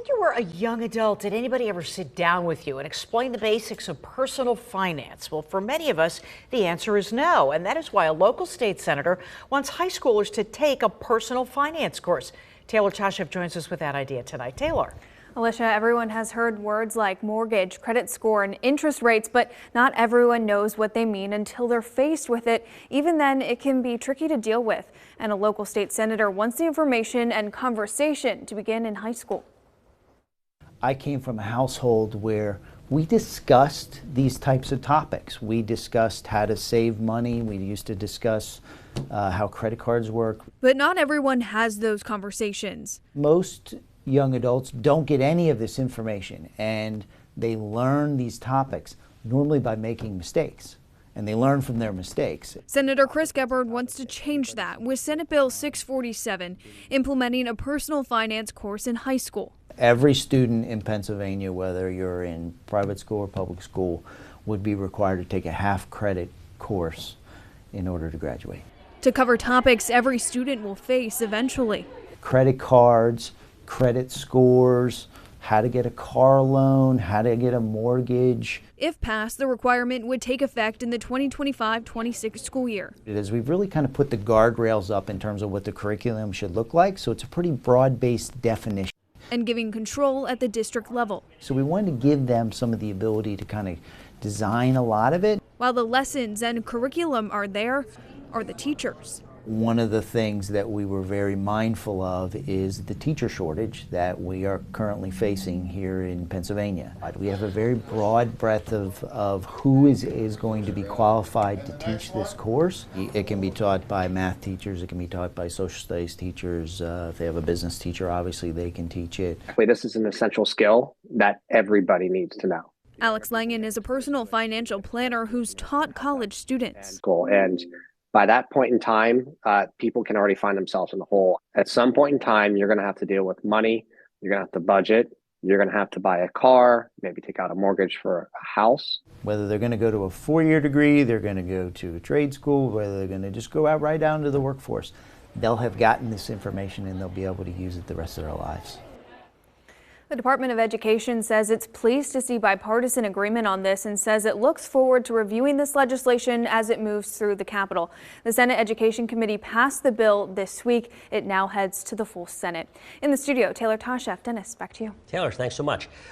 you were a young adult, did anybody ever sit down with you and explain the basics of personal finance? Well, for many of us, the answer is no. And that is why a local state senator wants high schoolers to take a personal finance course. Taylor Tashev joins us with that idea tonight. Taylor. Alicia, everyone has heard words like mortgage, credit score, and interest rates, but not everyone knows what they mean until they're faced with it. Even then, it can be tricky to deal with. And a local state senator wants the information and conversation to begin in high school. I came from a household where we discussed these types of topics. We discussed how to save money. We used to discuss how credit cards work. But not everyone has those conversations. Most young adults don't get any of this information, and they learn these topics normally by making mistakes, and they learn from their mistakes. Senator Chris Geppard wants to change that with Senate Bill 647, implementing a personal finance course in high school. Every student in Pennsylvania, whether you're in private school or public school, would be required to take a half-credit course in order to graduate. To cover topics every student will face eventually. Credit cards, credit scores, how to get a car loan, how to get a mortgage. If passed, the requirement would take effect in the 2025-26 school year. We've really kind of put the guardrails up in terms of what the curriculum should look like, so it's a pretty broad-based definition. And giving control at the district level. So we wanted to give them some of the ability to kind of design a lot of it. While the lessons and curriculum are there, are the teachers. One of the things that we were very mindful of is the teacher shortage that we are currently facing here in Pennsylvania. We have a very broad breadth of who is going to be qualified to teach this course. It can be taught by math teachers, it can be taught by social studies teachers. If they have a business teacher, obviously they can teach it. This is an essential skill that everybody needs to know. Alex Langen is a personal financial planner who's taught college students. And by that point in time, people can already find themselves in the hole. At some point in time, you're going to have to deal with money. You're going to have to budget. You're going to have to buy a car, maybe take out a mortgage for a house. Whether they're going to go to a four-year degree, they're going to go to a trade school, whether they're going to just go out right down to the workforce, they'll have gotten this information and they'll be able to use it the rest of their lives. The Department of Education says it's pleased to see bipartisan agreement on this and says it looks forward to reviewing this legislation as it moves through the Capitol. The Senate Education Committee passed the bill this week. It now heads to the full Senate. In the studio, Taylor Tashev. Dennis, back to you. Taylor, thanks so much.